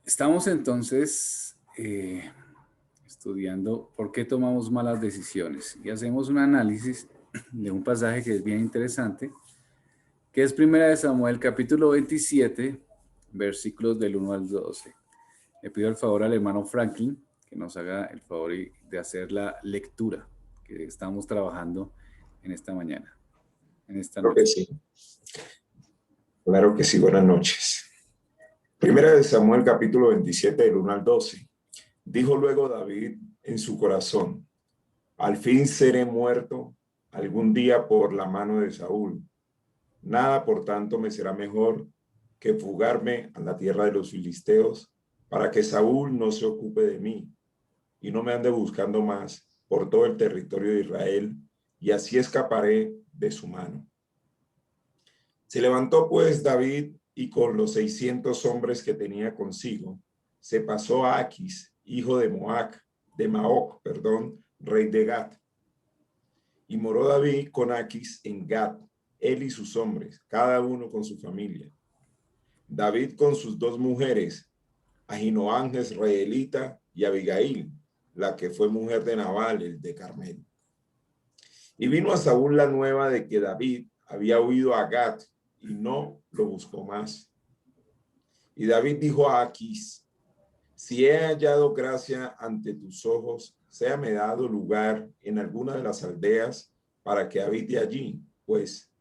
Estamos entonces estudiando por qué tomamos malas decisiones y hacemos un análisis de un pasaje que es bien interesante, que es Primera de Samuel, capítulo 27, versículos del 1 al 12. Le pido el favor al hermano Franklin que nos haga el favor de hacer la lectura que estamos trabajando en esta mañana, en esta Claro que noche. sí, claro que sí, buenas noches. Primera de Samuel, capítulo 27, del 1 al 12. Dijo luego David en su corazón: al fin seré muerto algún día por la mano de Saúl. Nada, por tanto, me será mejor que fugarme a la tierra de los filisteos, para que Saúl no se ocupe de mí y no me ande buscando más por todo el territorio de Israel, y así escaparé de su mano. Se levantó pues David y con los 600 hombres que tenía consigo, se pasó a Aquis, hijo de Maoc, rey de Gat. Y moró David con Aquis en Gat, él y sus hombres, cada uno con su familia. David con sus dos mujeres, Ahinoam jezreelita y Abigail, la que fue mujer de Nabal, el de Carmel. Y vino a Saúl la nueva de que David había huido a Gat y no lo buscó más. Y David dijo a Aquis: si he hallado gracia ante tus ojos, séame dado lugar en alguna de las aldeas para que habite allí, pues,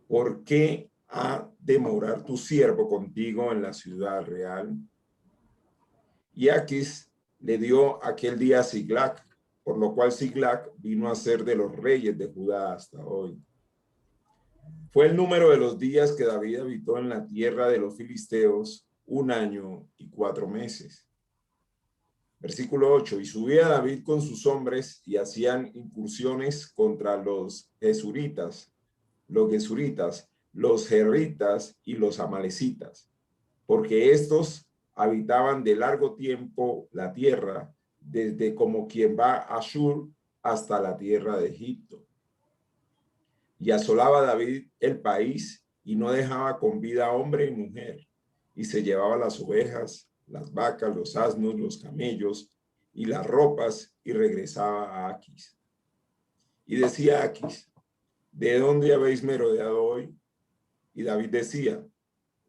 ¿por qué ha de morar tu siervo contigo en la ciudad real? Y Aquis le dio aquel día a Siglac, por lo cual Siglac vino a ser de los reyes de Judá hasta hoy. Fue el número de los días que David habitó en la tierra de los filisteos 1 año y 4 meses. Versículo 8. Y subía David con sus hombres y hacían incursiones contra los gesuritas, los jerritas y los amalecitas, porque estos habitaban de largo tiempo la tierra, desde como quien va a Ashur hasta la tierra de Egipto. Y asolaba David el país y no dejaba con vida hombre y mujer, y se llevaba las ovejas, las vacas, los asnos, los camellos y las ropas, y regresaba a Aquis. Y decía Aquis: ¿de dónde habéis merodeado hoy? Y David decía: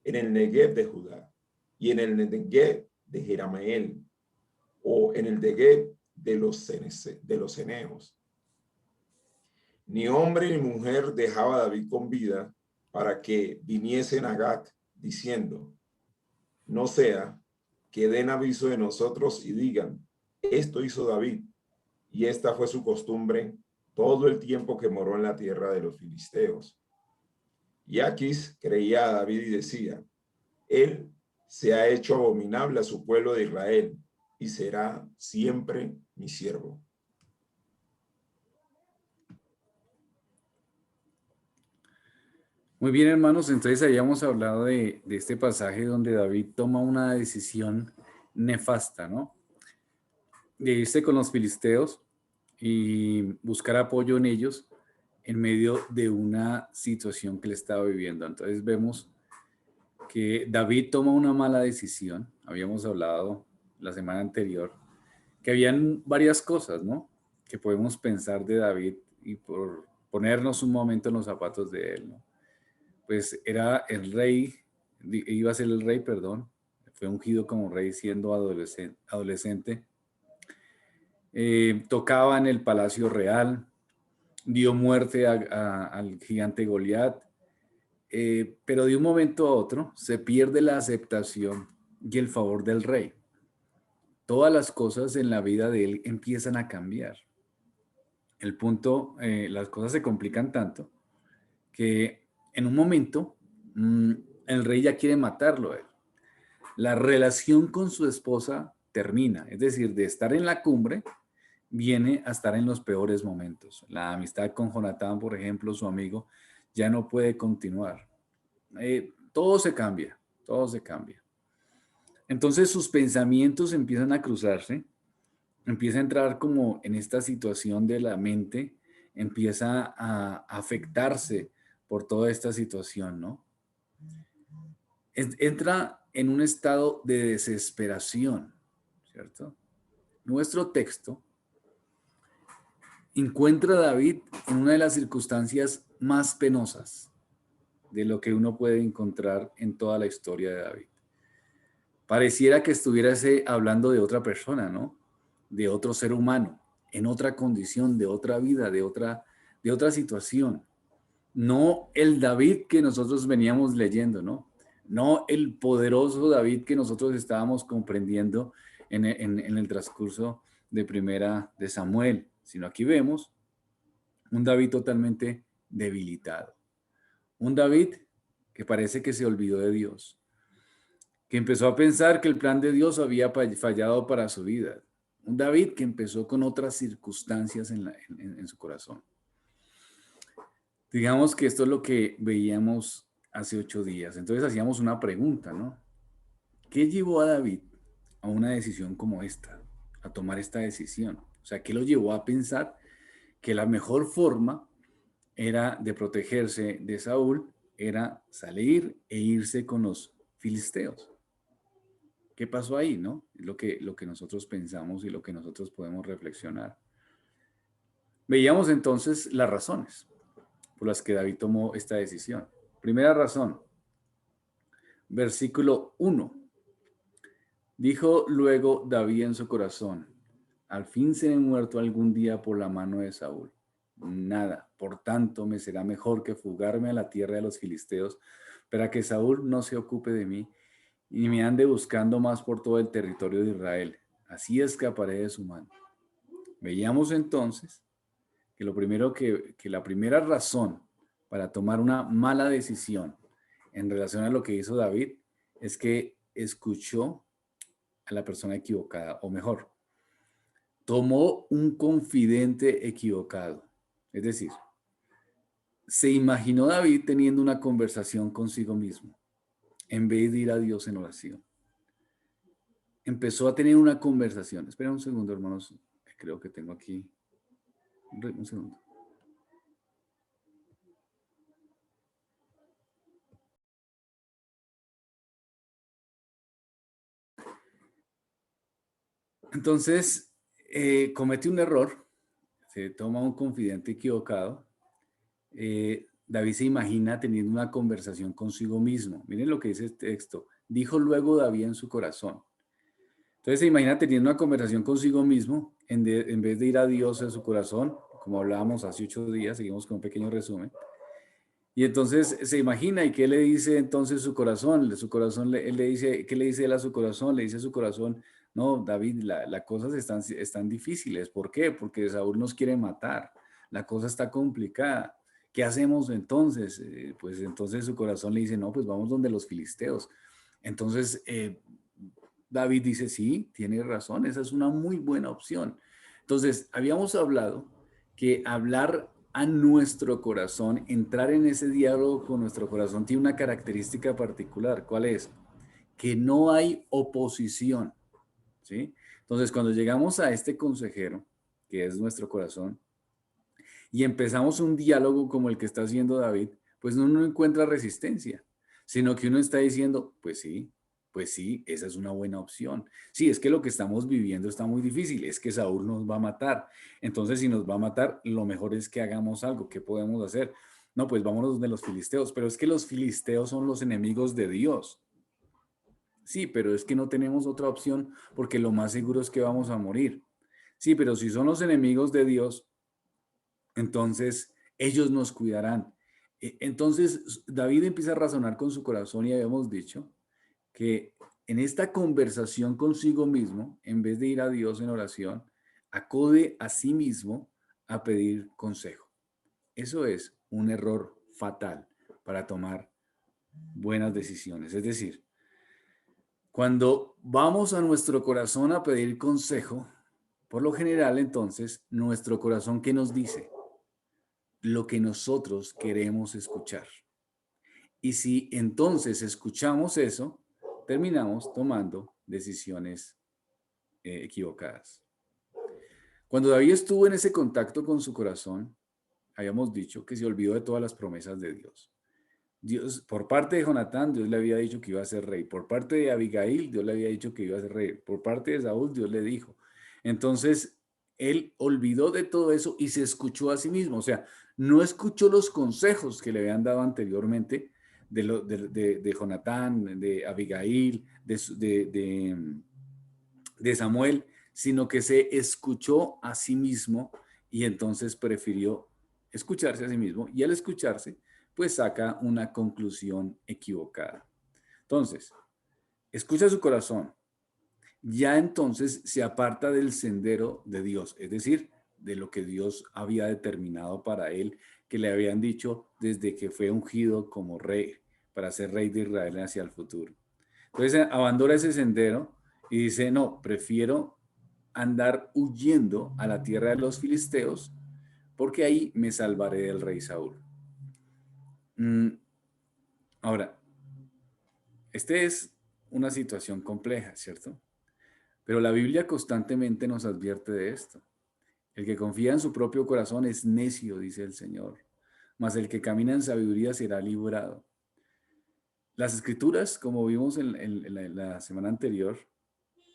en el Negev de Judá, y en el Negev de Jeramael, o en el Negev de los ceneos. Ni hombre ni mujer dejaba David con vida para que viniesen a Gat, diciendo: no sea que den aviso de nosotros y digan: esto hizo David, y esta fue su costumbre todo el tiempo que moró en la tierra de los filisteos. Y Aquis creía a David y decía: él se ha hecho abominable a su pueblo de Israel, y será siempre mi siervo. Muy bien, hermanos, entonces habíamos hablado de este pasaje donde David toma una decisión nefasta, ¿no? De irse con los filisteos y buscar apoyo en ellos en medio de una situación que él estaba viviendo. Entonces vemos que David toma una mala decisión. Habíamos hablado la semana anterior que habían varias cosas, ¿no? Que podemos pensar de David y por ponernos un momento en los zapatos de él, ¿no? Pues era el rey, iba a ser el rey, perdón, fue ungido como rey siendo adolescente. Tocaba en el palacio real, dio muerte al gigante Goliat, pero de un momento a otro se pierde la aceptación y el favor del rey. Todas las cosas en la vida de él empiezan a cambiar. El punto, las cosas se complican tanto que en un momento el rey ya quiere matarlo a él. La relación con su esposa termina, es decir, de estar en la cumbre viene a estar en los peores momentos. La amistad con Jonatán, por ejemplo, su amigo, ya no puede continuar. Todo se cambia, todo se cambia. Entonces sus pensamientos empiezan a cruzarse, empieza a entrar como en esta situación de la mente, empieza a afectarse por toda esta situación, ¿no? entra en un estado de desesperación, ¿cierto? Nuestro texto encuentra a David en una de las circunstancias más penosas de lo que uno puede encontrar en toda la historia de David. Pareciera que estuviese hablando de otra persona, ¿no? De otro ser humano, en otra condición, de otra vida, de otra situación. No el David que nosotros veníamos leyendo, ¿no? No el poderoso David que nosotros estábamos comprendiendo en el transcurso de primera de Samuel, sino aquí vemos un David totalmente debilitado. Un David que parece que se olvidó de Dios, que empezó a pensar que el plan de Dios había fallado para su vida. Un David que empezó con otras circunstancias en su corazón. Digamos que esto es lo que veíamos hace 8 días. Entonces hacíamos una pregunta, ¿no? ¿Qué llevó a David a una decisión como esta? A tomar esta decisión. O sea, ¿qué lo llevó a pensar que la mejor forma era de protegerse de Saúl, era salir e irse con los filisteos? ¿Qué pasó ahí, no? Lo que nosotros pensamos y lo que nosotros podemos reflexionar. Veíamos entonces las razones por las que David tomó esta decisión. Primera razón, versículo 1. Dijo luego David en su corazón: al fin seré muerto algún día por la mano de Saúl. Nada, por tanto, me será mejor que fugarme a la tierra de los filisteos, para que Saúl no se ocupe de mí y me ande buscando más por todo el territorio de Israel. Así escaparé de su mano. Veíamos entonces que la primera razón para tomar una mala decisión en relación a lo que hizo David es que escuchó a la persona equivocada, o mejor, tomó un confidente equivocado. Es decir, se imaginó David teniendo una conversación consigo mismo en vez de ir a Dios en oración. Empezó a tener una conversación. Espera un segundo, hermanos. Creo que tengo aquí. Un segundo. Entonces, comete un error. Se toma un confidente equivocado. David se imagina teniendo una conversación consigo mismo. Miren lo que dice este texto. Dijo luego David en su corazón. Entonces se imagina teniendo una conversación consigo mismo en vez de ir a Dios en su corazón, como hablábamos hace 8 días, seguimos con un pequeño resumen. Y entonces se imagina, ¿y qué le dice entonces su corazón? Su corazón, él le dice, ¿qué le dice él a su corazón? Le dice a su corazón: no, David, las cosas están difíciles. ¿Por qué? Porque Saúl nos quiere matar. La cosa está complicada. ¿Qué hacemos entonces? Pues entonces su corazón le dice: no, pues vamos donde los filisteos. Entonces David dice: sí, tiene razón, esa es una muy buena opción. Entonces, habíamos hablado que hablar a nuestro corazón, entrar en ese diálogo con nuestro corazón, tiene una característica particular. ¿Cuál es? Que no hay oposición, ¿sí? Entonces, cuando llegamos a este consejero, que es nuestro corazón, y empezamos un diálogo como el que está haciendo David, pues uno no encuentra resistencia, sino que uno está diciendo: pues sí, esa es una buena opción. Sí, es que lo que estamos viviendo está muy difícil, es que Saúl nos va a matar. Entonces, si nos va a matar, lo mejor es que hagamos algo. ¿Qué podemos hacer? No, pues vámonos de los filisteos, pero es que los filisteos son los enemigos de Dios. Sí, pero es que no tenemos otra opción porque lo más seguro es que vamos a morir. Sí, pero si son los enemigos de Dios, entonces ellos nos cuidarán. Entonces David empieza a razonar con su corazón y habíamos dicho que en esta conversación consigo mismo, en vez de ir a Dios en oración, acude a sí mismo a pedir consejo. Eso es un error fatal para tomar buenas decisiones. Es decir, cuando vamos a nuestro corazón a pedir consejo, por lo general entonces, nuestro corazón, ¿qué nos dice? Lo que nosotros queremos escuchar. Y si entonces escuchamos eso, terminamos tomando decisiones equivocadas. Cuando David estuvo en ese contacto con su corazón, habíamos dicho que se olvidó de todas las promesas de Dios. Dios, por parte de Jonatán, Dios le había dicho que iba a ser rey. Por parte de Abigail, Dios le había dicho que iba a ser rey. Por parte de Saúl, Dios le dijo. Entonces, él olvidó de todo eso y se escuchó a sí mismo. O sea, no escuchó los consejos que le habían dado anteriormente de Jonatán, de Abigail, de Samuel, sino que se escuchó a sí mismo y entonces prefirió escucharse a sí mismo, y al escucharse, pues saca una conclusión equivocada. Entonces, escucha su corazón, ya entonces se aparta del sendero de Dios, es decir, de lo que Dios había determinado para él, que le habían dicho desde que fue ungido como rey, para ser rey de Israel hacia el futuro. Entonces abandona ese sendero y dice, no, prefiero andar huyendo a la tierra de los filisteos, porque ahí me salvaré del rey Saúl. Ahora, esta es una situación compleja, ¿cierto? Pero la Biblia constantemente nos advierte de esto. El que confía en su propio corazón es necio, dice el Señor, mas el que camina en sabiduría será librado. Las escrituras, como vimos en la semana anterior,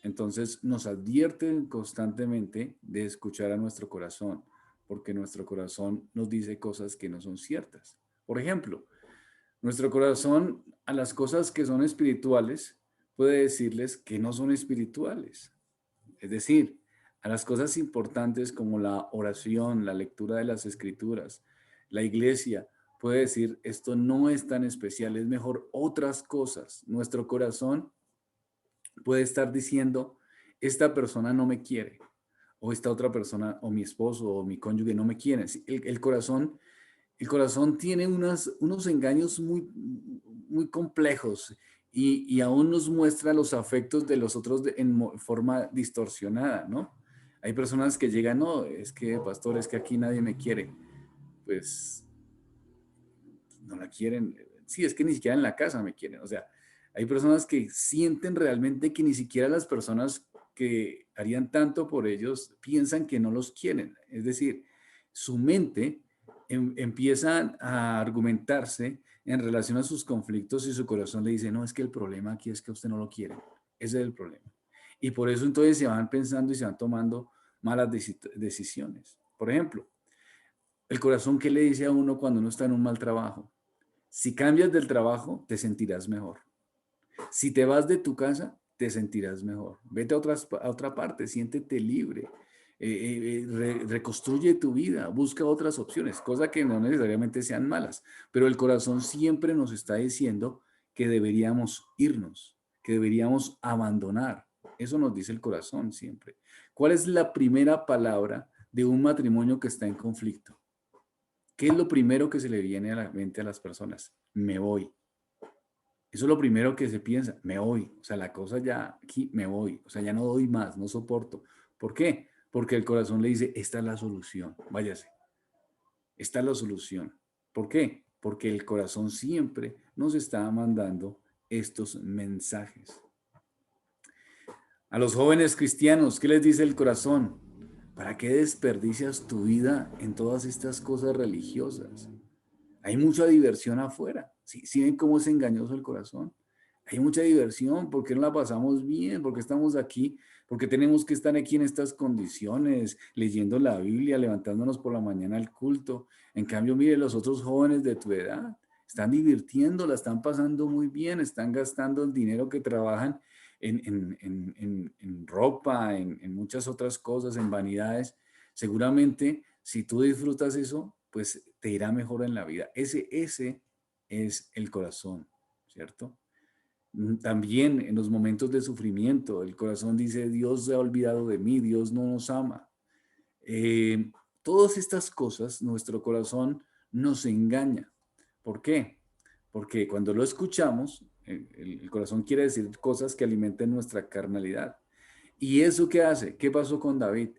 entonces nos advierten constantemente de escuchar a nuestro corazón, porque nuestro corazón nos dice cosas que no son ciertas. Por ejemplo, nuestro corazón a las cosas que son espirituales puede decirles que no son espirituales. Es decir, a las cosas importantes como la oración, la lectura de las escrituras, la iglesia, puede decir esto no es tan especial, es mejor otras cosas. Nuestro corazón puede estar diciendo, esta persona no me quiere, o esta otra persona, o mi esposo, o mi cónyuge no me quiere. El corazón tiene unos engaños muy complejos y aún nos muestra los afectos de los otros en forma distorsionada, ¿no? Hay personas que llegan, no, es que, pastor, es que aquí nadie me quiere. Pues no la quieren. Sí, es que ni siquiera en la casa me quieren. O sea, hay personas que sienten realmente que ni siquiera las personas que harían tanto por ellos piensan que no los quieren. Es decir, su mente empieza a argumentarse en relación a sus conflictos y su corazón le dice, no, es que el problema aquí es que usted no lo quiere. Ese es el problema. Y por eso entonces se van pensando y se van tomando malas decisiones. Por ejemplo, el corazón, ¿qué le dice a uno cuando uno está en un mal trabajo? Si cambias del trabajo, te sentirás mejor. Si te vas de tu casa, te sentirás mejor. Vete a otra parte, siéntete libre. Reconstruye tu vida, busca otras opciones, cosas que no necesariamente sean malas, pero el corazón siempre nos está diciendo que deberíamos irnos, que deberíamos abandonar. Eso nos dice el corazón siempre. ¿Cuál es la primera palabra de un matrimonio que está en conflicto? ¿Qué es lo primero que se le viene a la mente a las personas? Me voy. Eso es lo primero que se piensa, me voy. O sea, la cosa ya aquí, me voy. O sea, ya no doy más, no soporto. ¿Por qué? Porque el corazón le dice, esta es la solución, váyase. Esta es la solución. ¿Por qué? Porque el corazón siempre nos está mandando estos mensajes. A los jóvenes cristianos, ¿qué les dice el corazón? ¿Para qué desperdicias tu vida en todas estas cosas religiosas? Hay mucha diversión afuera. ¿Sí ven cómo es engañoso el corazón? Hay mucha diversión, porque no la pasamos bien, porque estamos aquí, porque tenemos que estar aquí en estas condiciones, leyendo la Biblia, levantándonos por la mañana al culto. En cambio, mire, los otros jóvenes de tu edad están divirtiendo, la están pasando muy bien, están gastando el dinero que trabajan en ropa, en muchas otras cosas, en vanidades. Seguramente, si tú disfrutas eso, pues te irá mejor en la vida. Ese es el corazón, ¿cierto? También en los momentos de sufrimiento, el corazón dice, Dios se ha olvidado de mí, Dios no nos ama. Todas estas cosas, nuestro corazón nos engaña. ¿Por qué? Porque cuando lo escuchamos, el corazón quiere decir cosas que alimenten nuestra carnalidad. ¿Y eso qué hace? ¿Qué pasó con David?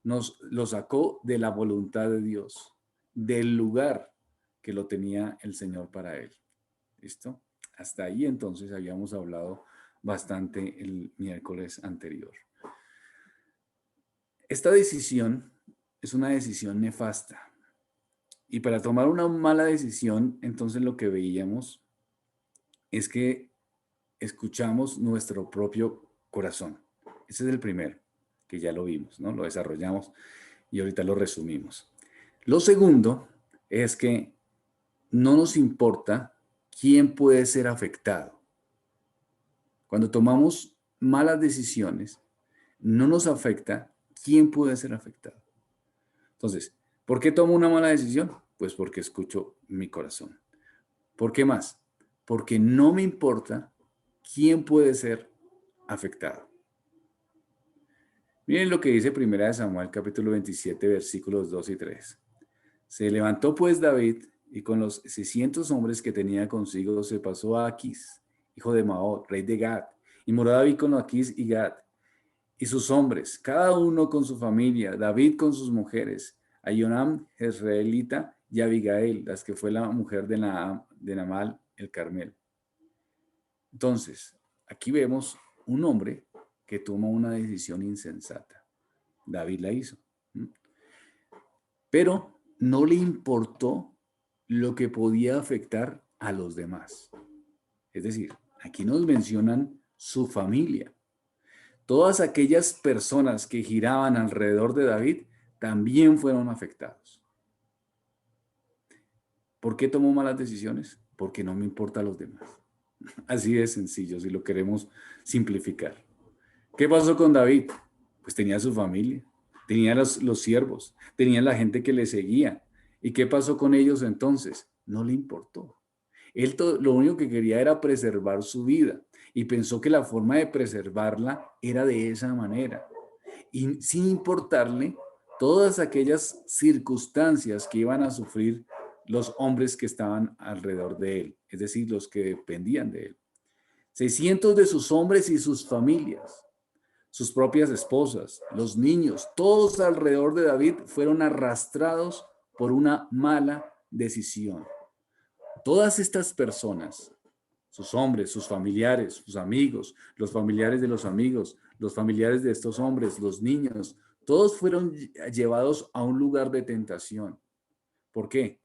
Nos lo sacó de la voluntad de Dios, del lugar que lo tenía el Señor para él. ¿Listo? Hasta ahí entonces habíamos hablado bastante el miércoles anterior. Esta decisión es una decisión nefasta Y para tomar una mala decisión, entonces lo que veíamos es que escuchamos nuestro propio corazón. Ese es el primero, que ya lo vimos, ¿no? Lo desarrollamos y ahorita lo resumimos. Lo segundo es que no nos importa quién puede ser afectado. Cuando tomamos malas decisiones, no nos afecta quién puede ser afectado. Entonces, ¿por qué tomo una mala decisión? Pues porque escucho mi corazón. ¿Por qué más? Porque no me importa quién puede ser afectado. Miren lo que dice 1 Samuel capítulo 27 versículos 2 y 3. Se levantó pues David y con los 600 hombres que tenía consigo se pasó a Aquís, hijo de Maod, rey de Gad, y moró David con Aquís y Gad y sus hombres, cada uno con su familia, David con sus mujeres, Ahinoam jezreelita y Abigail, las que fue la mujer de Nabal el Carmel. Entonces, aquí vemos un hombre que toma una decisión insensata. David la hizo. Pero no le importó lo que podía afectar a los demás. Es decir, aquí nos mencionan su familia. Todas aquellas personas que giraban alrededor de David también fueron afectados. ¿Por qué tomó malas decisiones? Porque no me importa a los demás. Así de sencillo, si lo queremos simplificar. ¿Qué pasó con David? Pues tenía su familia, tenía los siervos, tenía la gente que le seguía. ¿Y qué pasó con ellos entonces? No le importó. Él lo único que quería era preservar su vida y pensó que la forma de preservarla era de esa manera. Y sin importarle todas aquellas circunstancias que iban a sufrir los hombres que estaban alrededor de él, es decir, los que dependían de él. 600 de sus hombres y sus familias, sus propias esposas, los niños, todos alrededor de David fueron arrastrados por una mala decisión. Todas estas personas, sus hombres, sus familiares, sus amigos, los familiares de los amigos, los familiares de estos hombres, los niños, todos fueron llevados a un lugar de tentación. ¿Por qué?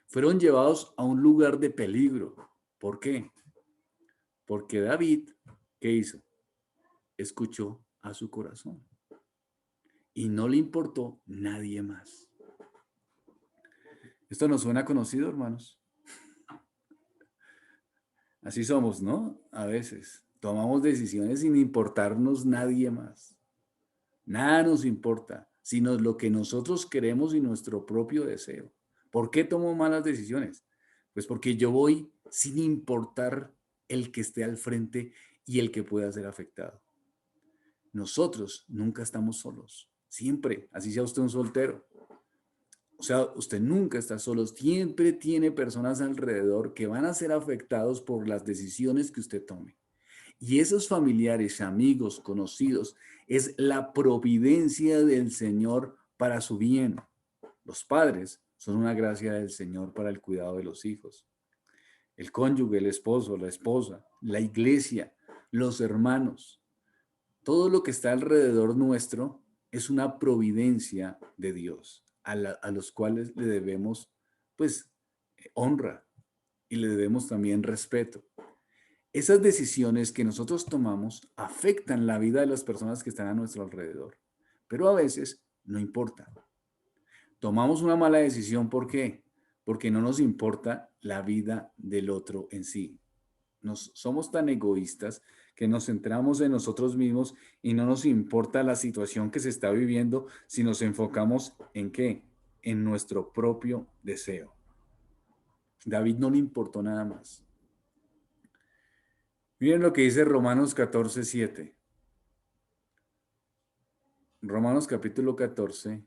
Fueron llevados a un lugar de peligro. ¿Por qué? Porque David, ¿qué hizo? Escuchó a su corazón y no le importó nadie más. Esto nos suena conocido, hermanos. Así somos, ¿no? A veces tomamos decisiones sin importarnos nadie más. Nada nos importa, sino lo que nosotros queremos y nuestro propio deseo. ¿Por qué tomo malas decisiones? Pues porque yo voy sin importar el que esté al frente y el que pueda ser afectado. Nosotros nunca estamos solos, siempre, así sea usted un soltero. O sea, usted nunca está solo, siempre tiene personas alrededor que van a ser afectados por las decisiones que usted tome. Y esos familiares, amigos, conocidos, es la providencia del Señor para su bien. Los padres son una gracia del Señor para el cuidado de los hijos. El cónyuge, el esposo, la esposa, la iglesia, los hermanos, todo lo que está alrededor nuestro es una providencia de Dios, a los cuales le debemos, pues, honra y le debemos también respeto. Esas decisiones que nosotros tomamos afectan la vida de las personas que están a nuestro alrededor, pero a veces no importa. Tomamos una mala decisión, ¿por qué? Porque no nos importa la vida del otro en sí. Somos tan egoístas que nos centramos en nosotros mismos y no nos importa la situación que se está viviendo si nos enfocamos en qué, en nuestro propio deseo. David no le importó nada más. Miren lo que dice Romanos 14:7. Romanos capítulo 14,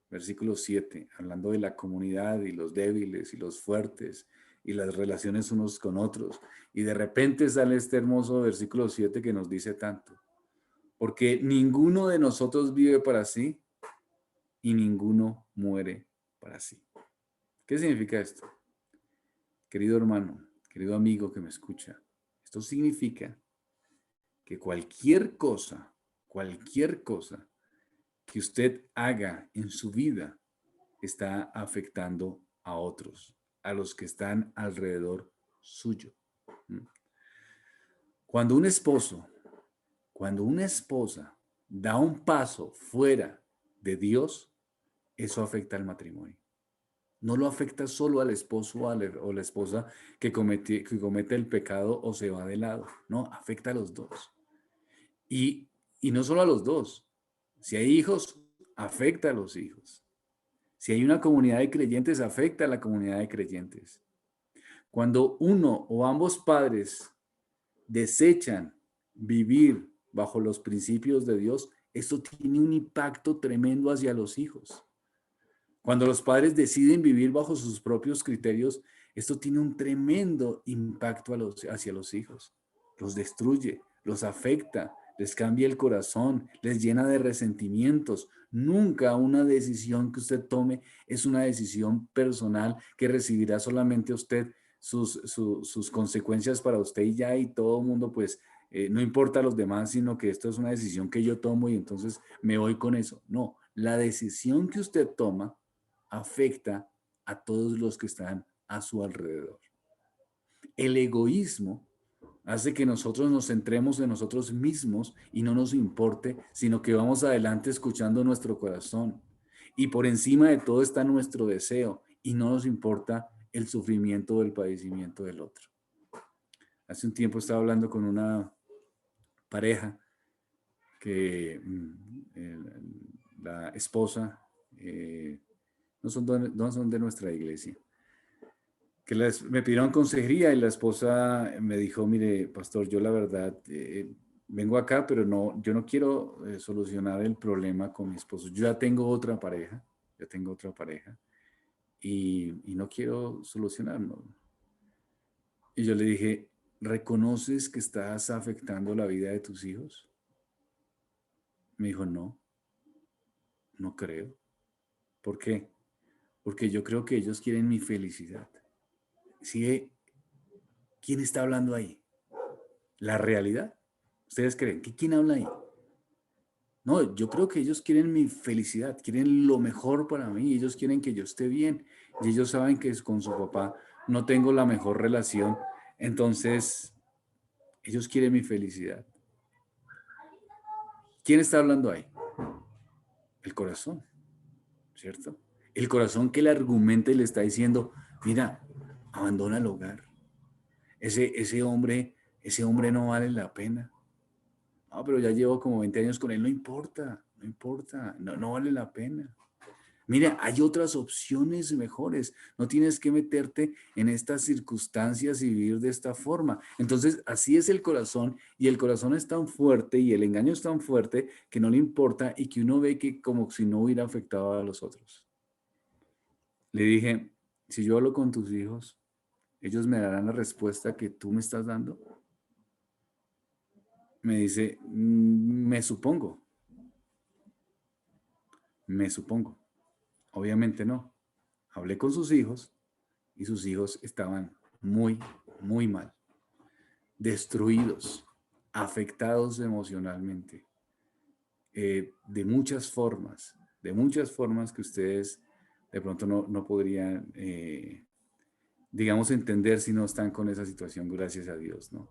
versículo 7, hablando de la comunidad y los débiles y los fuertes y las relaciones unos con otros. Y de repente sale este hermoso versículo 7 que nos dice tanto. Porque ninguno de nosotros vive para sí y ninguno muere para sí. ¿Qué significa esto? Querido hermano, querido amigo que me escucha, esto significa que cualquier cosa que usted haga en su vida está afectando a otros, a los que están alrededor suyo. Cuando un esposo, cuando una esposa da un paso fuera de Dios, eso afecta al matrimonio. No lo afecta solo al esposo o la esposa que comete el pecado o se va de lado. No, afecta a los dos. Y, y no solo a los dos. Si hay hijos, afecta a los hijos. Si hay una comunidad de creyentes, afecta a la comunidad de creyentes. Cuando uno o ambos padres desechan vivir bajo los principios de Dios, esto tiene un impacto tremendo hacia los hijos. Cuando los padres deciden vivir bajo sus propios criterios, esto tiene un tremendo impacto hacia los hijos. Los destruye, los afecta, les cambia el corazón, les llena de resentimientos. Nunca una decisión que usted tome es una decisión personal que recibirá solamente usted sus consecuencias para usted y ya, y todo el mundo, pues, no importa a los demás, sino que esto es una decisión que yo tomo y entonces me voy con eso. No, la decisión que usted toma afecta a todos los que están a su alrededor. El egoísmo hace que nosotros nos centremos en nosotros mismos y no nos importe, sino que vamos adelante escuchando nuestro corazón. Y por encima de todo está nuestro deseo y no nos importa el sufrimiento o el padecimiento del otro. Hace un tiempo estaba hablando con una pareja que la esposa no son de nuestra iglesia, que me pidieron consejería y la esposa me dijo, mire, pastor, yo la verdad vengo acá, pero no, yo no quiero solucionar el problema con mi esposo. Yo ya tengo otra pareja, y no quiero solucionarlo. Y yo le dije, ¿reconoces que estás afectando la vida de tus hijos? Me dijo, no, no creo. ¿Por qué? Porque yo creo que ellos quieren mi felicidad. ¿Sí? ¿Quién está hablando ahí? ¿La realidad? ¿Ustedes creen que quién habla ahí? No, yo creo que ellos quieren mi felicidad, quieren lo mejor para mí, ellos quieren que yo esté bien y ellos saben que con su papá no tengo la mejor relación, entonces ellos quieren mi felicidad. ¿Quién está hablando ahí? El corazón, ¿cierto? El corazón que le argumenta y le está diciendo, mira, abandona el hogar. Ese hombre no vale la pena. No, pero ya llevo como 20 años con él, no importa, no vale la pena. Mira, hay otras opciones mejores. No tienes que meterte en estas circunstancias y vivir de esta forma. Entonces, así es el corazón y el corazón es tan fuerte y el engaño es tan fuerte que no le importa y que uno ve que como si no hubiera afectado a los otros. Le dije, si yo hablo con tus hijos, ¿ellos me darán la respuesta que tú me estás dando? Me dice, me supongo. Obviamente no. Hablé con sus hijos y sus hijos estaban muy, muy mal, destruidos, afectados emocionalmente, de muchas formas que ustedes de pronto no podrían, digamos, entender si no están con esa situación, gracias a Dios, ¿no?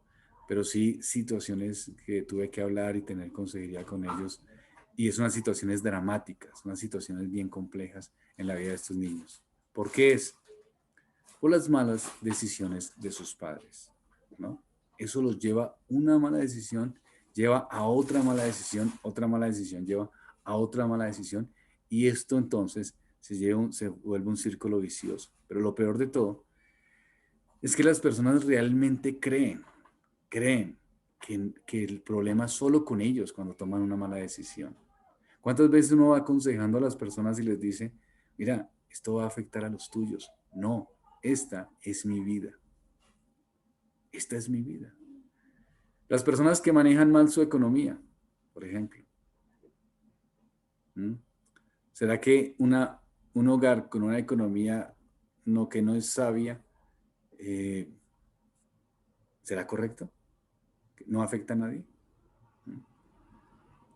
Pero sí situaciones que tuve que hablar y tener consejería con ellos, y es unas situaciones dramáticas, unas situaciones bien complejas en la vida de estos niños. ¿Por qué es? Por las malas decisiones de sus padres, ¿no? Eso los lleva, una mala decisión lleva a otra mala decisión, otra mala decisión lleva a otra mala decisión, y esto entonces se vuelve un círculo vicioso. Pero lo peor de todo es que las personas realmente creen que el problema es solo con ellos cuando toman una mala decisión. ¿Cuántas veces uno va aconsejando a las personas y les dice, mira, esto va a afectar a los tuyos? No, esta es mi vida. Esta es mi vida. Las personas que manejan mal su economía, por ejemplo. ¿Será que un hogar con una economía que no es sabia, será correcto? ¿No afecta a nadie?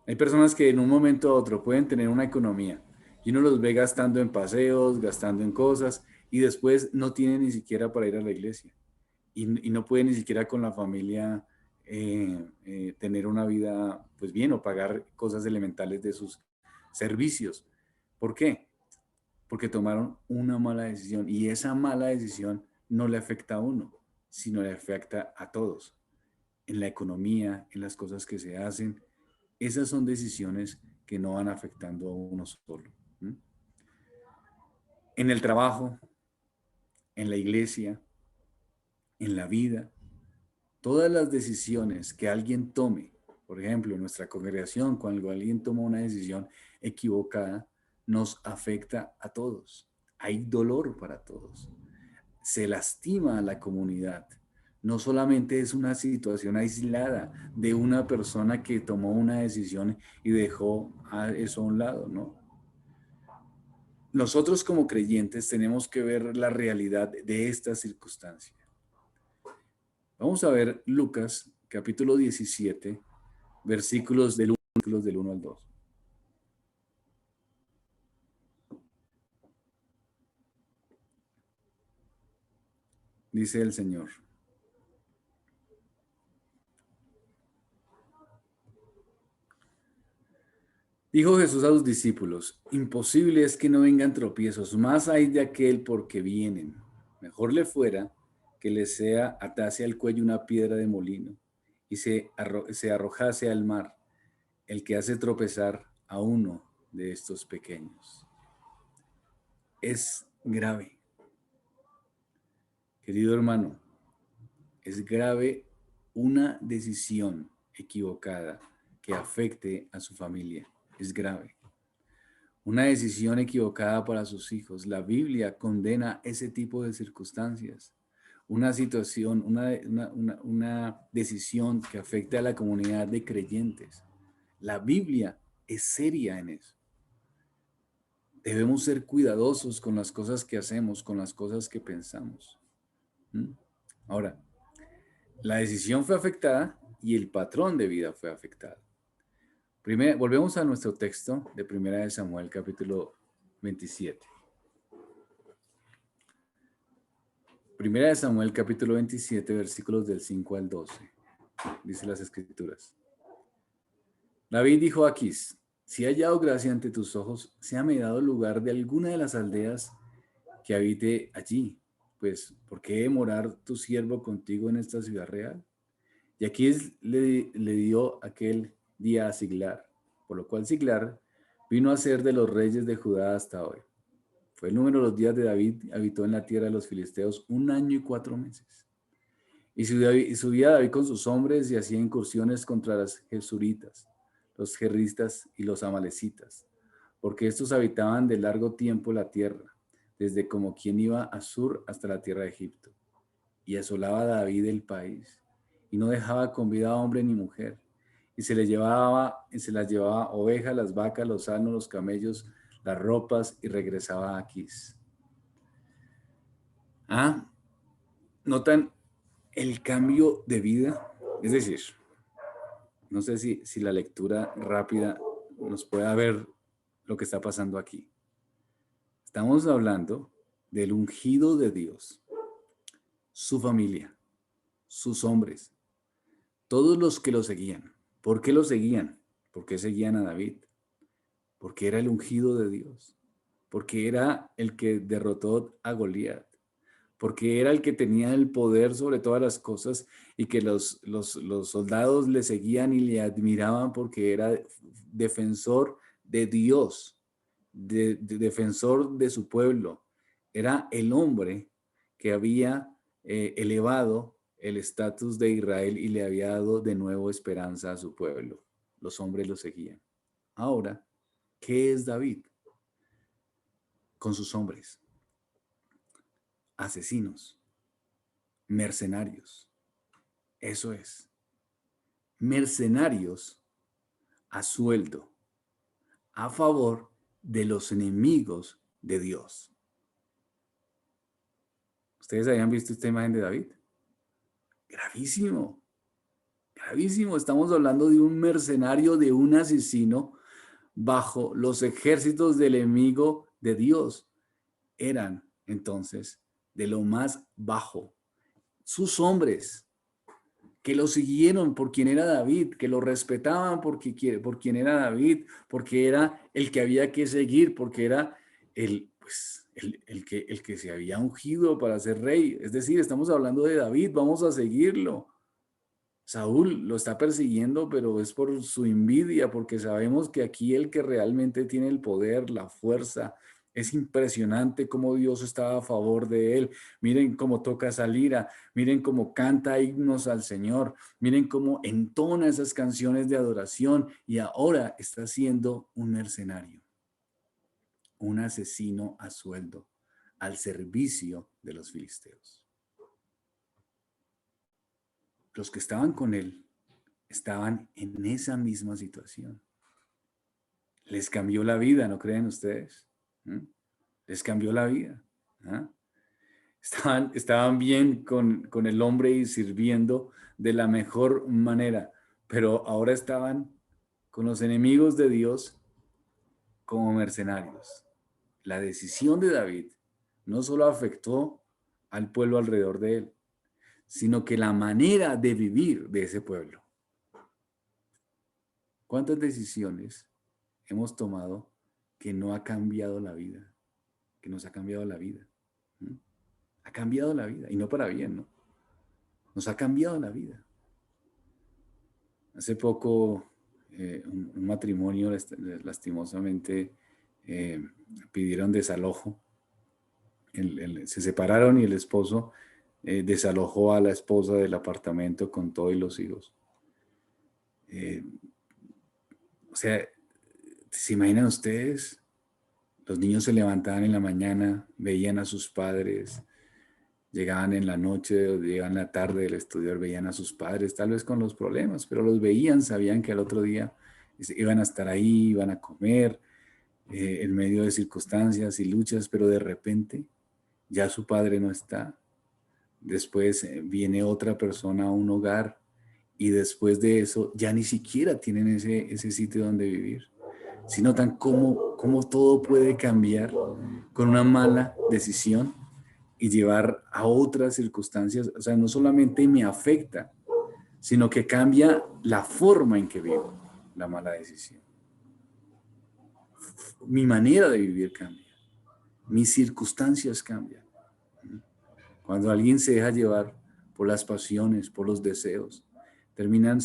Hay personas que en un momento u otro pueden tener una economía Y uno los ve gastando en paseos, gastando en cosas, y después no tiene ni siquiera para ir a la iglesia. Y no puede ni siquiera con la familia tener una vida pues bien o pagar cosas elementales de sus servicios. ¿Por qué? Porque tomaron una mala decisión y esa mala decisión no le afecta a uno, sino le afecta a todos. En la economía, en las cosas que se hacen, esas son decisiones que no van afectando a uno solo. ¿Mm? En el trabajo, en la iglesia, en la vida, todas las decisiones que alguien tome, por ejemplo, en nuestra congregación, cuando alguien toma una decisión equivocada, nos afecta a todos. Hay dolor para todos. Se lastima a la comunidad. No solamente es una situación aislada de una persona que tomó una decisión y dejó eso a un lado, ¿no? Nosotros como creyentes tenemos que ver la realidad de esta circunstancia. Vamos a ver Lucas capítulo 17, versículos del 1 al 2. Dice el Señor: dijo Jesús a sus discípulos: imposible es que no vengan tropiezos, más hay de aquel porque vienen. Mejor le fuera que le sea atase al cuello una piedra de molino y se arrojase al mar el que hace tropezar a uno de estos pequeños. Es grave, querido hermano, es grave una decisión equivocada que afecte a su familia. Es grave. Una decisión equivocada para sus hijos. La Biblia condena ese tipo de circunstancias. Una situación, una decisión que afecte a la comunidad de creyentes. La Biblia es seria en eso. Debemos ser cuidadosos con las cosas que hacemos, con las cosas que pensamos. Ahora, la decisión fue afectada y el patrón de vida fue afectado. Volvemos a nuestro texto de 1 Samuel, capítulo 27. 1 Samuel, capítulo 27, versículos del 5 al 12. Dice las Escrituras. David dijo a Aquís: si he hallado gracia ante tus ojos, séame dado lugar de alguna de las aldeas que habite allí. Pues, ¿por qué he de morar tu siervo contigo en esta ciudad real? Y Aquís le dio aquel día a Siglar, por lo cual Siglar vino a ser de los reyes de Judá hasta hoy. Fue el número de los días de David, habitó en la tierra de los filisteos 1 año y 4 meses. Y subía David con sus hombres y hacía incursiones contra los gesuritas, los gerristas y los amalecitas, porque estos habitaban de largo tiempo la tierra, desde como quien iba a Sur hasta la tierra de Egipto. Y asolaba a David el país, y no dejaba con vida a hombre ni mujer. Y se las llevaba ovejas, las vacas, los asnos, los camellos, las ropas, y regresaba a Aquís. ¿Notan el cambio de vida? Es decir, no sé si la lectura rápida nos pueda ver lo que está pasando aquí. Estamos hablando del ungido de Dios, su familia, sus hombres, todos los que lo seguían. ¿Por qué lo seguían? ¿Por qué seguían a David? Porque era el ungido de Dios, porque era el que derrotó a Goliat, porque era el que tenía el poder sobre todas las cosas y que los soldados le seguían y le admiraban porque era defensor de Dios, defensor de su pueblo. Era el hombre que había elevado el estatus de Israel y le había dado de nuevo esperanza a su pueblo. Los hombres lo seguían. Ahora, ¿qué es David? Con sus hombres, asesinos, mercenarios. Eso es. Mercenarios a sueldo, a favor de los enemigos de Dios. ¿Ustedes habían visto esta imagen de David? Gravísimo, gravísimo. Estamos hablando de un mercenario, de un asesino, bajo los ejércitos del enemigo de Dios. Eran entonces de lo más bajo. Sus hombres que lo siguieron por quien era David, que lo respetaban por quien era David, porque era el que había que seguir, porque era el que se había ungido para ser rey. Es decir, estamos hablando de David, vamos a seguirlo. Saúl lo está persiguiendo, pero es por su envidia, porque sabemos que aquí el que realmente tiene el poder, la fuerza, es impresionante cómo Dios estaba a favor de él. Miren cómo toca esa lira, miren cómo canta himnos al Señor, miren cómo entona esas canciones de adoración y ahora está siendo un mercenario, un asesino a sueldo, al servicio de los filisteos. Los que estaban con él estaban en esa misma situación. Les cambió la vida, ¿no creen ustedes? Les cambió la vida. ¿Ah? Estaban bien con el hombre y sirviendo de la mejor manera, pero ahora estaban con los enemigos de Dios como mercenarios. La decisión de David no solo afectó al pueblo alrededor de él, sino que la manera de vivir de ese pueblo. ¿Cuántas decisiones hemos tomado que no ha cambiado la vida? Que nos ha cambiado la vida. Ha cambiado la vida, y no para bien, ¿no? Nos ha cambiado la vida. Hace poco, un matrimonio lastimosamente pidieron desalojo. Se separaron y el esposo desalojó a la esposa del apartamento con todos los hijos. O sea, ¿se imaginan ustedes? Los niños se levantaban en la mañana, veían a sus padres, llegaban en la noche o llegaban en la tarde del estudio, veían a sus padres, tal vez con los problemas, pero los veían, sabían que al otro día iban a estar ahí, iban a comer, en medio de circunstancias y luchas, pero de repente ya su padre no está. Después viene otra persona a un hogar y después de eso ya ni siquiera tienen ese sitio donde vivir. Si notan cómo todo puede cambiar con una mala decisión y llevar a otras circunstancias. O sea, no solamente me afecta, sino que cambia la forma en que vivo la mala decisión. Mi manera de vivir cambia. Mis circunstancias cambian. Cuando alguien se deja llevar por las pasiones, por los deseos, terminan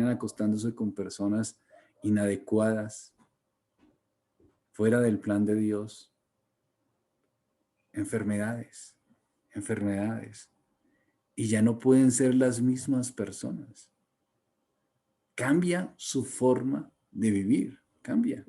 acostándose con personas inadecuadas, fuera del plan de Dios. Enfermedades. Y ya no pueden ser las mismas personas. Cambia su forma de vivir, cambia.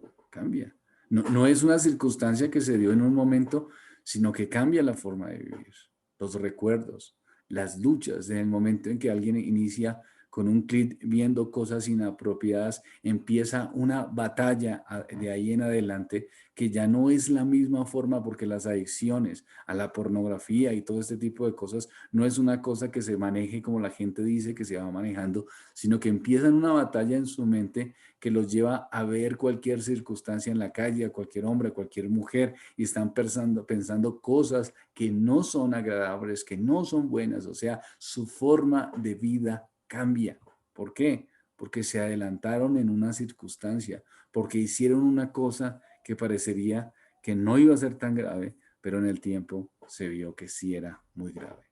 No es una circunstancia que se dio en un momento, sino que cambia la forma de vivir. Los recuerdos, las luchas, en el momento en que alguien inicia con un clic viendo cosas inapropiadas, empieza una batalla de ahí en adelante que ya no es la misma forma, porque las adicciones a la pornografía y todo este tipo de cosas no es una cosa que se maneje como la gente dice que se va manejando, sino que empiezan una batalla en su mente que los lleva a ver cualquier circunstancia en la calle, a cualquier hombre, a cualquier mujer, y están pensando cosas que no son agradables, que no son buenas. O sea, su forma de vida cambia. ¿Por qué? Porque se adelantaron en una circunstancia, porque hicieron una cosa que parecería que no iba a ser tan grave, pero en el tiempo se vio que sí era muy grave.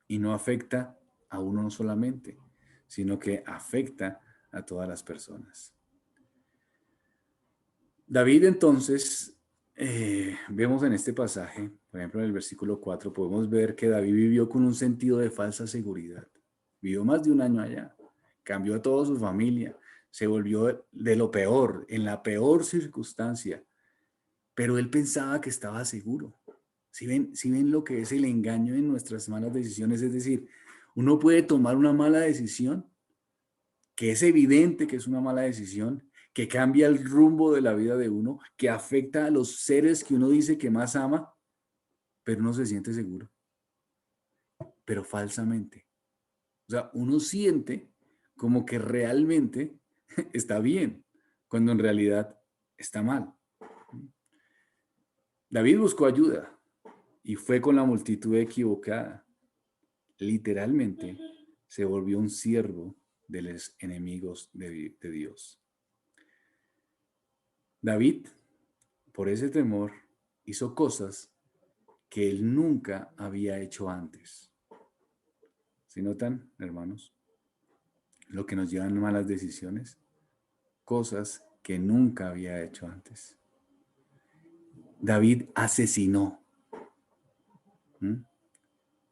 Y no afecta a uno no solamente, sino que afecta a todas las personas. David entonces, vemos en este pasaje, por ejemplo en el versículo 4, podemos ver que David vivió con un sentido de falsa seguridad. Vivió más de un año allá, cambió a toda su familia, se volvió de lo peor, en la peor circunstancia, pero él pensaba que estaba seguro. Si ven lo que es el engaño en nuestras malas decisiones, es decir, uno puede tomar una mala decisión, que es evidente que es una mala decisión, que cambia el rumbo de la vida de uno, que afecta a los seres que uno dice que más ama, pero uno se siente seguro, pero falsamente. O sea, uno siente como que realmente está bien, cuando en realidad está mal. David buscó ayuda y fue con la multitud equivocada. Literalmente se volvió un siervo de los enemigos de Dios. David, por ese temor, hizo cosas que él nunca había hecho antes. ¿Sí notan, hermanos? Lo que nos llevan a malas decisiones, cosas que nunca había hecho antes. David asesinó.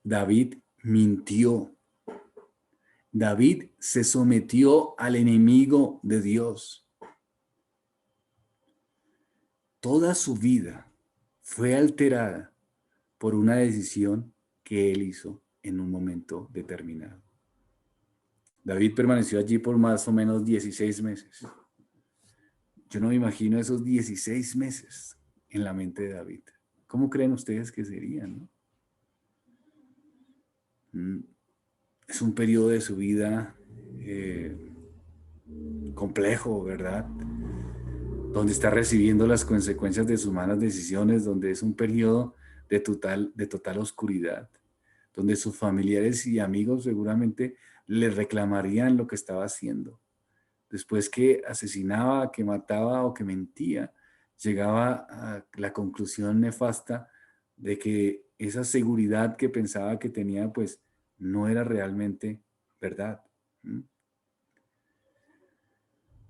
David mintió. David se sometió al enemigo de Dios. Toda su vida fue alterada por una decisión que él hizo en un momento determinado. David permaneció allí por más o menos 16 meses. Yo no me imagino esos 16 meses en la mente de David. ¿Cómo creen ustedes que serían, no? Es un periodo de su vida complejo, ¿verdad? Donde está recibiendo las consecuencias de sus malas decisiones, donde es un periodo de total oscuridad, donde sus familiares y amigos seguramente le reclamarían lo que estaba haciendo. Después que asesinaba, que mataba o que mentía, llegaba a la conclusión nefasta de que esa seguridad que pensaba que tenía, pues no era realmente verdad.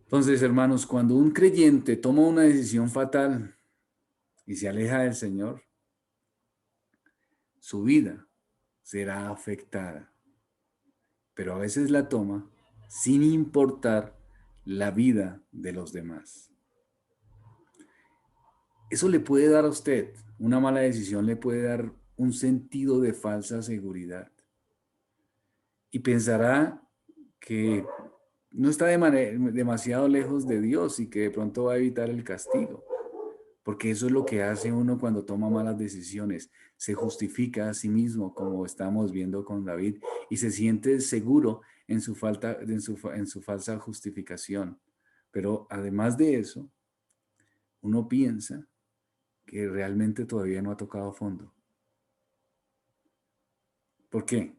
Entonces, hermanos, cuando un creyente toma una decisión fatal y se aleja del Señor, su vida será afectada. Pero a veces la toma sin importar la vida de los demás. Eso le puede dar a usted, una mala decisión le puede dar un sentido de falsa seguridad. Y pensará que no está demasiado lejos de Dios y que de pronto va a evitar el castigo. Porque eso es lo que hace uno cuando toma malas decisiones. Se justifica a sí mismo, como estamos viendo con David, y se siente seguro en su falsa justificación. Pero además de eso, uno piensa que realmente todavía no ha tocado fondo. ¿Por qué?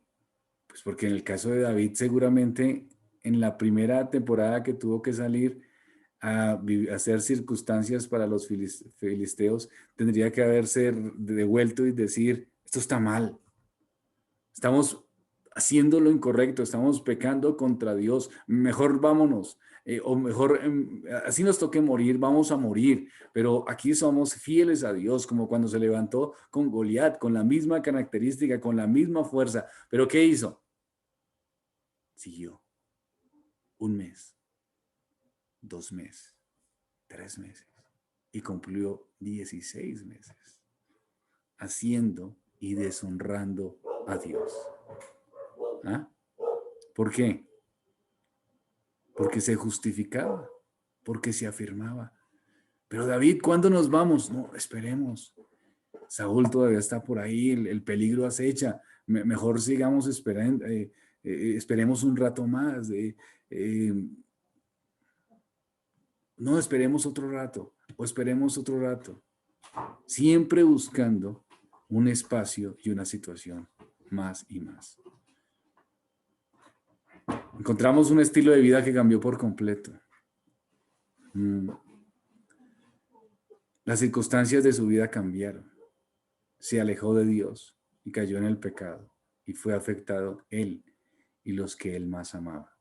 Pues porque en el caso de David, seguramente en la primera temporada que tuvo que salir a hacer circunstancias para los filisteos, tendría que haberse devuelto y decir, esto está mal, estamos haciendo lo incorrecto, estamos pecando contra Dios, mejor vámonos, o mejor, así nos toque morir, vamos a morir, pero aquí somos fieles a Dios, como cuando se levantó con Goliat, con la misma característica, con la misma fuerza, pero ¿qué hizo? Siguió 1 mes, 2 meses, 3 meses y cumplió 16 meses haciendo y deshonrando a Dios. ¿Ah? ¿Por qué? Porque se justificaba, porque se afirmaba. Pero David, ¿cuándo nos vamos? No, esperemos. Saúl todavía está por ahí, el peligro acecha. Mejor sigamos esperando, esperemos un rato más. No, esperemos otro rato o esperemos otro rato. Siempre buscando un espacio y una situación más y más. Encontramos un estilo de vida que cambió por completo. Las circunstancias de su vida cambiaron. Se alejó de Dios y cayó en el pecado y fue afectado él y los que él más amaba.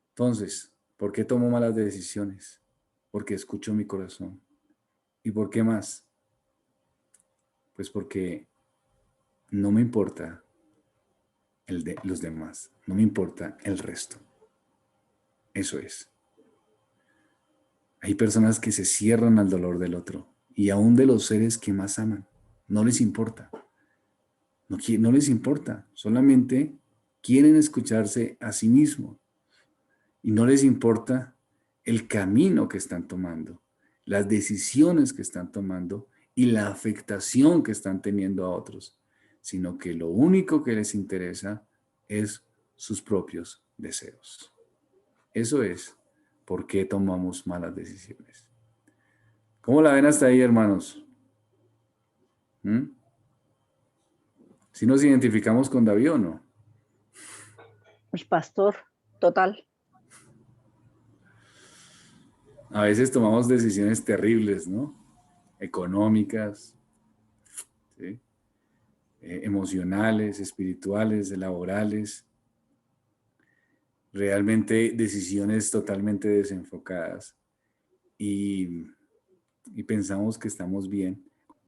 Entonces, ¿por qué tomo malas decisiones? Porque escucho mi corazón. ¿Y por qué más? Pues porque no me importa los demás, no me importa el resto. Eso es. Hay personas que se cierran al dolor del otro y aún de los seres que más aman. No les importa. No les importa. Solamente quieren escucharse a sí mismos. Y no les importa el camino que están tomando, las decisiones que están tomando y la afectación que están teniendo a otros, sino que lo único que les interesa es sus propios deseos. Eso es por qué tomamos malas decisiones. ¿Cómo la ven hasta ahí, hermanos? ¿Mm? ¿Sí nos identificamos con David o no? Pues pastor, total. A veces tomamos decisiones terribles, ¿no? Económicas, ¿sí? Emocionales, espirituales, laborales. Realmente decisiones totalmente desenfocadas. Y pensamos que estamos bien.